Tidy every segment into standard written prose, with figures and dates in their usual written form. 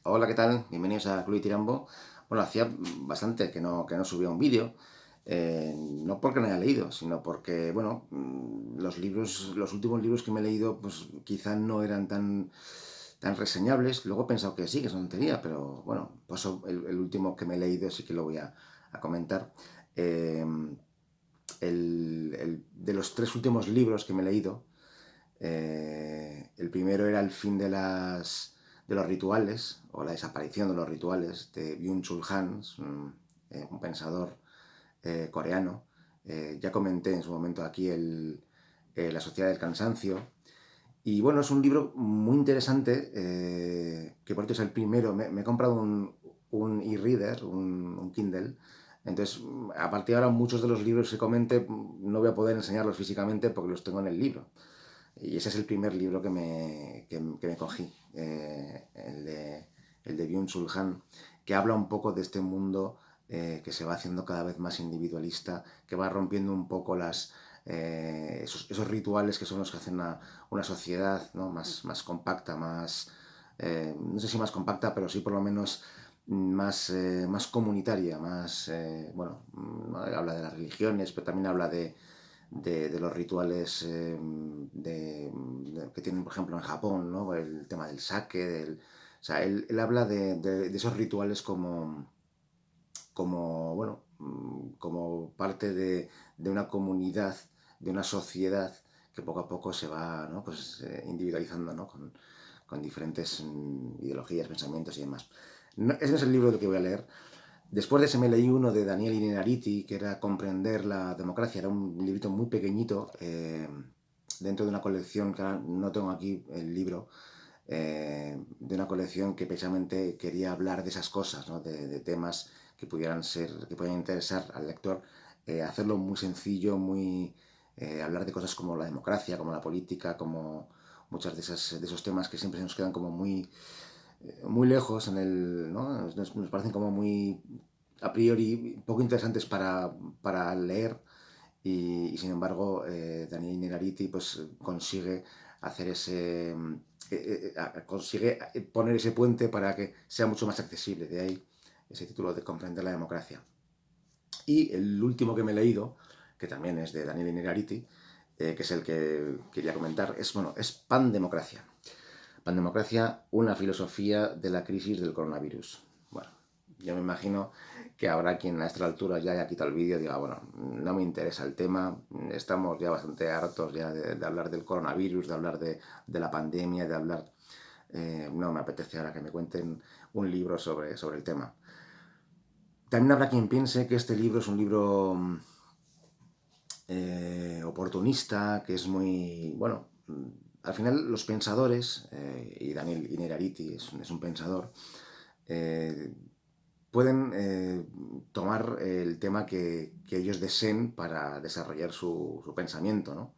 Hola, ¿qué tal? Bienvenidos a Club y Tirambo. Bueno, hacía bastante que no subía un vídeo, no porque no haya leído, sino porque, bueno, los libros, los últimos libros que me he leído, pues quizá no eran tan reseñables. Luego he pensado que sí, que es una tontería, pero bueno, pues el último que me he leído sí que lo voy a comentar. Eh, de los tres últimos libros que me he leído, el primero era El fin de los rituales, o la desaparición de los rituales, de Byung-Chul Han, un pensador coreano. Ya comenté en su momento aquí La sociedad del cansancio. Y bueno, es un libro muy interesante, que por cierto es el primero. Me he comprado un e-reader, un Kindle. Entonces, a partir de ahora, muchos de los libros que comente no voy a poder enseñarlos físicamente porque los tengo en el libro. Y ese es el primer libro que me cogí, el de Byung-Chul Han, que habla un poco de este mundo que se va haciendo cada vez más individualista, que va rompiendo un poco esos rituales que son los que hacen una sociedad, ¿no? más compacta, no sé si más compacta, pero sí por lo menos más comunitaria, bueno, habla de las religiones, pero también habla de los rituales que tienen, por ejemplo, en Japón, ¿no? El tema del sake, o sea, él habla de esos rituales bueno, como parte de una comunidad, de una sociedad que poco a poco se va, ¿no? Pues, individualizando, ¿no? Con diferentes ideologías, pensamientos y demás. No, ese no es el libro del que voy a leer. Después de ese me leí uno de Daniel Innerarity, que era Comprender la democracia. Era un librito muy pequeñito, dentro de una colección, que ahora no tengo aquí el libro, de una colección que precisamente quería hablar de esas cosas, ¿no? De temas que pudieran interesar al lector, hacerlo muy sencillo, hablar de cosas como la democracia, como la política, como muchas de esos temas que siempre se nos quedan como muy lejos ¿no? Nos parecen como muy a priori poco interesantes para leer, y sin embargo, Daniel Innerarity pues consigue hacer consigue poner ese puente para que sea mucho más accesible. De ahí ese título de Comprender la democracia. Y el último que me he leído, que también es de Daniel Innerarity, que es el que quería comentar, es Pandemocracia. Pandemocracia, una filosofía de la crisis del coronavirus. Bueno, yo me imagino que habrá quien a esta altura ya haya quitado el vídeo y diga, bueno, no me interesa el tema, estamos ya bastante hartos ya de hablar del coronavirus, de hablar de la pandemia, de hablar... no me apetece ahora que me cuenten un libro sobre el tema. También habrá quien piense que este libro es un libro oportunista, que es muy... Bueno, al final los pensadores, y Daniel Innerarity es un pensador, eh, pueden tomar el tema que ellos deseen para desarrollar su pensamiento, ¿no?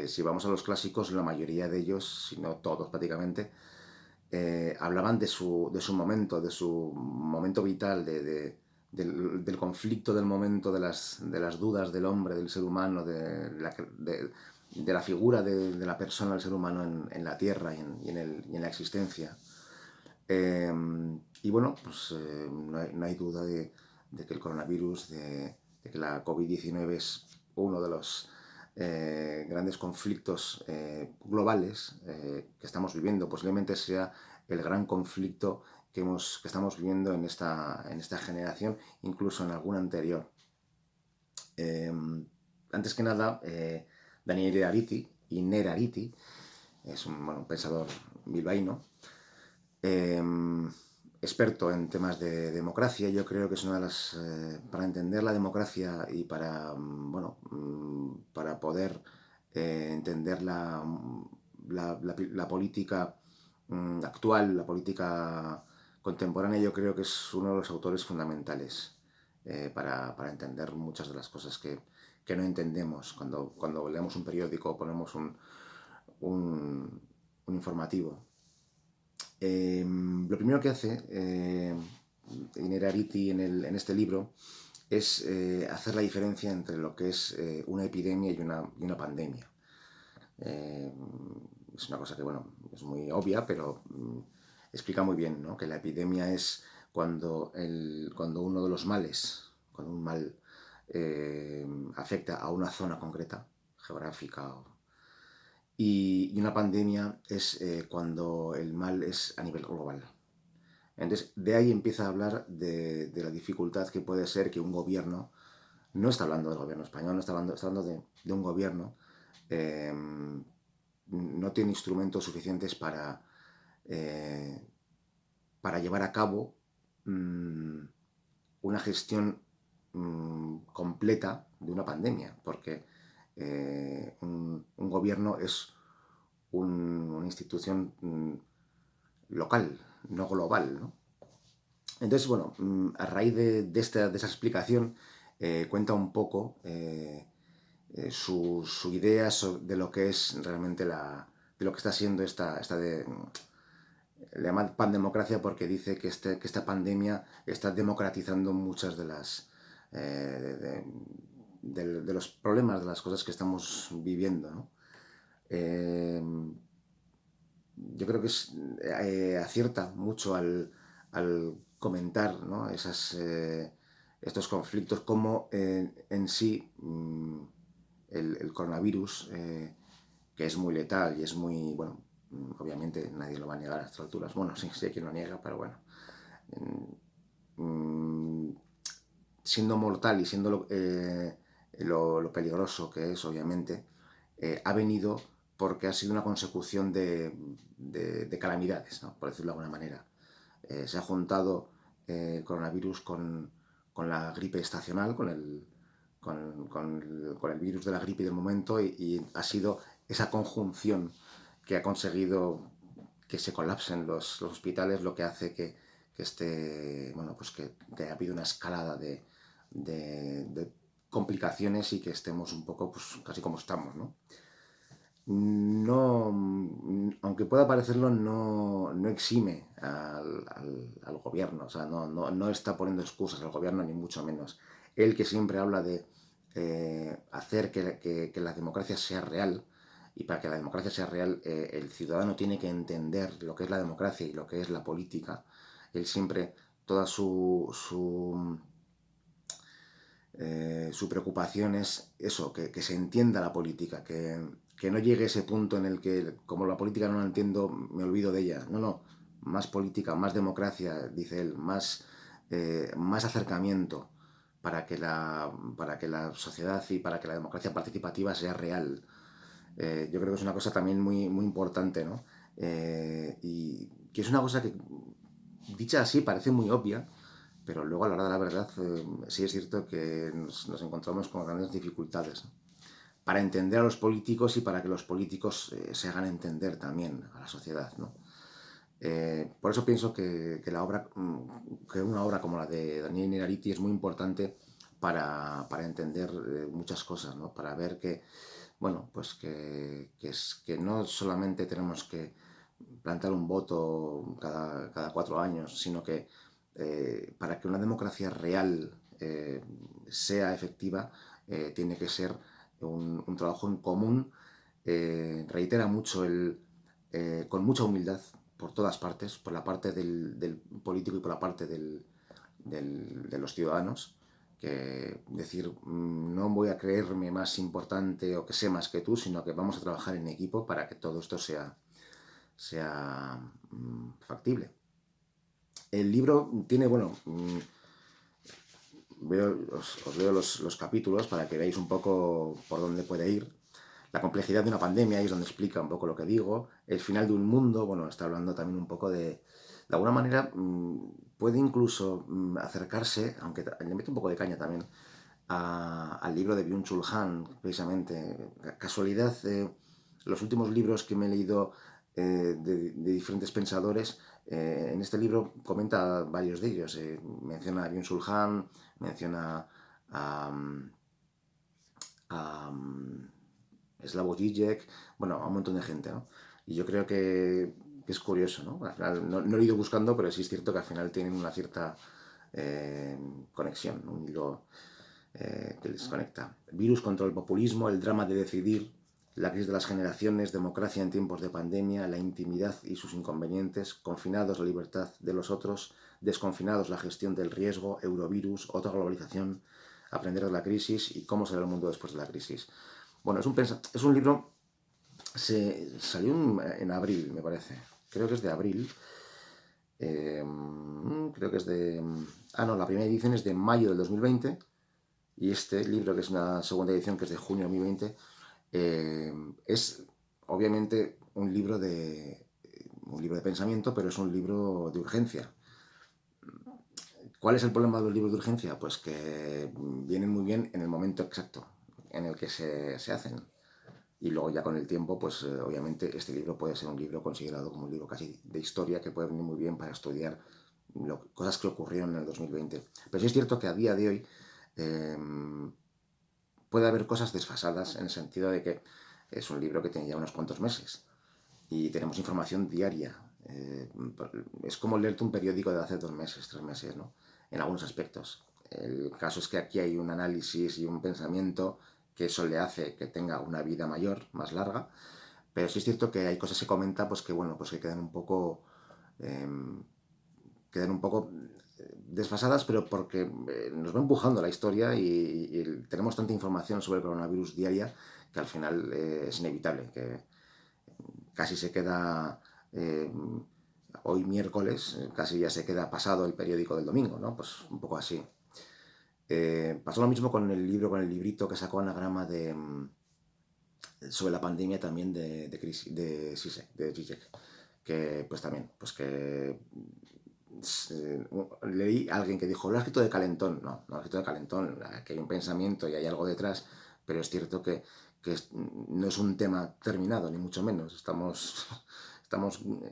Si vamos a los clásicos, la mayoría de ellos, si no todos prácticamente, hablaban de su momento vital, del conflicto del momento, de las dudas del hombre, del ser humano, de la figura de la persona, del ser humano en la Tierra y en la existencia. Eh, y bueno, pues no hay duda de que el coronavirus, de que la COVID-19 es uno de los grandes conflictos globales que estamos viviendo. Posiblemente sea el gran conflicto que estamos viviendo en esta generación, incluso en alguna anterior. Eh, Antes que nada, Daniel Innerarity es un pensador bilbaíno, eh, experto en temas de democracia. Yo creo que es una de las... para entender la democracia y para poder entender la política actual, la política contemporánea, yo creo que es uno de los autores fundamentales para entender muchas de las cosas que no entendemos cuando leemos un periódico o ponemos un, un informativo. Lo primero que hace Innerarity en este libro es hacer la diferencia entre lo que es una epidemia y una pandemia. Eh, es una cosa que, bueno, es muy obvia, pero explica muy bien, ¿no? Que la epidemia es cuando uno de los males, cuando un mal afecta a una zona concreta, geográfica, y una pandemia es cuando el mal es a nivel global. Entonces, de ahí empieza a hablar de la dificultad que puede ser que un gobierno, no está hablando del gobierno español, no está hablando de un gobierno, eh, no tiene instrumentos suficientes eh, para llevar a cabo mmm, una gestión completa de una pandemia, porque un gobierno es una institución local, no global, ¿no? Entonces, bueno, a raíz de esa explicación, cuenta un poco su idea de lo que es realmente de lo que está siendo esta le llama pandemocracia porque dice que esta pandemia está democratizando muchas de las de los problemas, de las cosas que estamos viviendo, ¿no? Eh, yo creo que acierta mucho al comentar, ¿no? Estos conflictos, como en sí el coronavirus, que es muy letal y es muy, bueno, obviamente nadie lo va a negar a estas alturas. Bueno, sí, sí hay quien lo niega, pero bueno. Mm, Siendo mortal y siendo lo peligroso que es, obviamente, ha venido porque ha sido una consecución de calamidades, ¿no? Por decirlo de alguna manera. Se ha juntado el coronavirus con la gripe estacional, con el virus de la gripe del momento, y ha sido esa conjunción que ha conseguido que se colapsen los hospitales, lo que hace que esté, bueno, pues que haya habido una escalada de complicaciones y que estemos un poco, pues casi como estamos, ¿no? No, aunque pueda parecerlo, no exime al gobierno, o sea, no está poniendo excusas al gobierno, ni mucho menos. Él, que siempre habla de hacer que la democracia sea real, y para que la democracia sea real, el ciudadano tiene que entender lo que es la democracia y lo que es la política. Él siempre, toda su preocupación es eso, que se entienda la política, que no llegue ese punto en el que, como la política no la entiendo, me olvido de ella. No, más política, más democracia, dice él, más acercamiento para que la sociedad y para que la democracia participativa sea real. Yo creo que es una cosa también muy, muy importante, ¿no? Y que es una cosa que, dicha así, parece muy obvia, pero luego a la hora de la verdad sí es cierto que nos encontramos con grandes dificultades, ¿no? Para entender a los políticos y para que los políticos se hagan entender también a la sociedad, ¿no? Por eso pienso que que una obra como la de Daniel Innerarity es muy importante para entender muchas cosas, ¿no? Para ver que, bueno, pues que no solamente tenemos que plantar un voto cada 4 años, sino que para que una democracia real sea efectiva, tiene que ser un trabajo en común. Reitera mucho con mucha humildad por todas partes, por la parte del político y por la parte de los ciudadanos, que decir, no voy a creerme más importante o que sé más que tú, sino que vamos a trabajar en equipo para que todo esto sea factible. El libro tiene, bueno, os leo los capítulos para que veáis un poco por dónde puede ir. La complejidad de una pandemia, ahí es donde explica un poco lo que digo. El final de un mundo, bueno, está hablando también un poco de alguna manera, puede incluso acercarse, aunque le mete un poco de caña también, al libro de Byung-Chul Han, precisamente. Casualidad, los últimos libros que me he leído de diferentes pensadores, en este libro comenta varios de ellos. Menciona a Byung-Chul Han, menciona a, a Slavoj Žižek, bueno, a un montón de gente, ¿no? Y yo creo que es curioso, ¿no? Al final, no lo he ido buscando, pero sí es cierto que al final tienen una cierta conexión, ¿no? Un hilo que les conecta. Virus contra el populismo, el drama de decidir, La crisis de las generaciones, democracia en tiempos de pandemia, la intimidad y sus inconvenientes, confinados la libertad de los otros, desconfinados la gestión del riesgo, eurovirus, otra globalización, aprender de la crisis y cómo será el mundo después de la crisis. Bueno, es un libro, salió en abril, me parece. Creo que es de abril. Creo que es de... Ah, no, la primera edición es de mayo del 2020 y este libro, que es una segunda edición, que es de junio de 2020, es obviamente un libro de pensamiento, pero es un libro de urgencia. ¿Cuál es el problema de los libros de urgencia? Pues que vienen muy bien en el momento exacto en el que se hacen. Y luego ya con el tiempo, pues obviamente este libro puede ser un libro considerado como un libro casi de historia que puede venir muy bien para estudiar cosas que ocurrieron en el 2020. Pero sí es cierto que a día de hoy eh, puede haber cosas desfasadas en el sentido de que es un libro que tiene ya unos cuantos meses y tenemos información diaria. Es como leerte un periódico de hace 2 meses, 3 meses, ¿no? En algunos aspectos. El caso es que aquí hay un análisis y un pensamiento que eso le hace que tenga una vida mayor, más larga, pero sí es cierto que hay cosas que comenta pues que, bueno, pues que eh, quedan un poco desfasadas, pero porque nos va empujando la historia y tenemos tanta información sobre el coronavirus diaria que al final es inevitable, que casi se queda hoy miércoles, casi ya se queda pasado el periódico del domingo, ¿no? Pues un poco así. Pasó lo mismo con con el librito que sacó Anagrama sobre la pandemia también de Zizek, que pues también, pues que leí a alguien que dijo, lo ha escrito de calentón. No, no lo ha escrito de calentón, que hay un pensamiento y hay algo detrás, pero es cierto que no es un tema terminado, ni mucho menos, estamos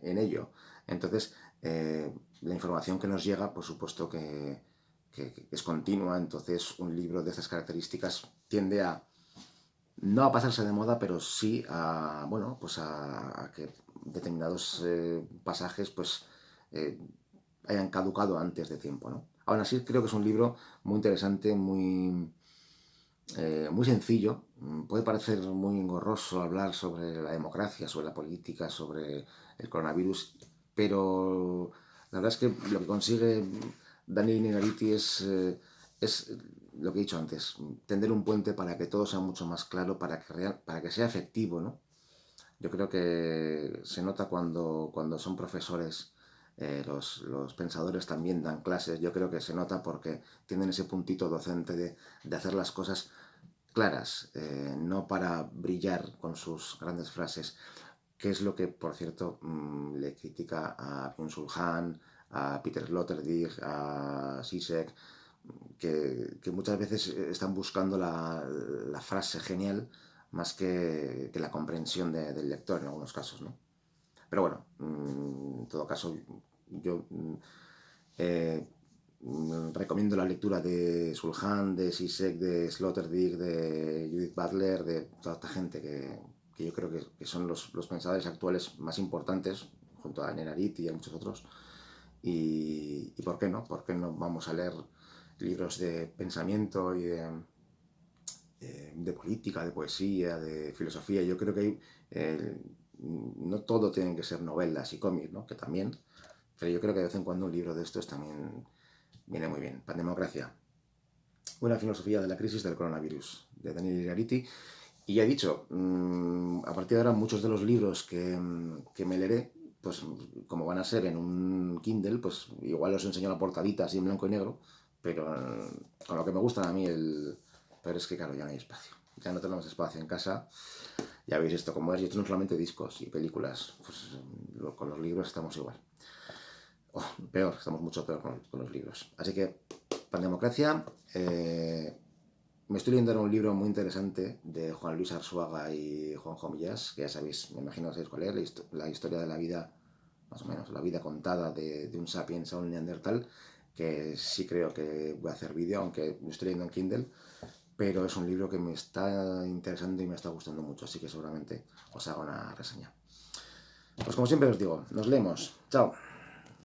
en ello. Entonces, la información que nos llega, por supuesto que es continua, entonces un libro de esas características tiende a no a pasarse de moda, pero sí a, bueno, pues a que determinados pasajes pues hayan caducado antes de tiempo, ¿no? Aún así creo que es un libro muy interesante, muy sencillo. Puede parecer muy engorroso hablar sobre la democracia, sobre la política, sobre el coronavirus, pero la verdad es que lo que consigue Daniel Innerarity es lo que he dicho antes, tender un puente para que todo sea mucho más claro, para que sea efectivo, ¿no? Yo creo que se nota cuando son profesores, los pensadores también dan clases, yo creo que se nota porque tienen ese puntito docente de hacer las cosas claras, no para brillar con sus grandes frases, que es lo que, por cierto, le critica a Byung-Chul Han, a Peter Sloterdijk, a Zizek, que muchas veces están buscando la frase genial más que la comprensión del lector en algunos casos, ¿no? Pero bueno, en todo caso, yo eh, recomiendo la lectura de Sulhan, de Zizek, de Sloterdijk, de Judith Butler, de toda esta gente que yo creo que son los pensadores actuales más importantes, junto a Nenariti y a muchos otros. Y ¿por qué no? ¿Por qué no vamos a leer libros de pensamiento y de política, de poesía, de filosofía? Yo creo que no todo tienen que ser novelas y cómics, ¿no? Que también, pero yo creo que de vez en cuando un libro de estos también viene muy bien. Pandemocracia, una filosofía de la crisis del coronavirus, de Daniel Innerarity. Y ya he dicho, a partir de ahora muchos de los libros que me leeré, pues como van a ser en un Kindle, pues igual os enseño la portadita así en blanco y negro, pero con lo que me gustan a mí Pero es que claro, ya no hay espacio. Ya no tenemos espacio en casa. Ya veis esto como es. Y esto no solamente discos y películas. Pues con los libros estamos igual. Oh, peor, estamos mucho peor con los libros. Así que, Pandemocracia, me estoy leyendo ahora un libro muy interesante de Juan Luis Arzuaga y Juanjo Millás, que ya sabéis, me imagino que sabéis cuál es, la historia de la vida, más o menos, la vida contada de un sapiens a un neandertal, que sí creo que voy a hacer vídeo, aunque lo estoy leyendo en Kindle, pero es un libro que me está interesando y me está gustando mucho, así que seguramente os hago una reseña. Pues como siempre os digo, nos leemos. Chao.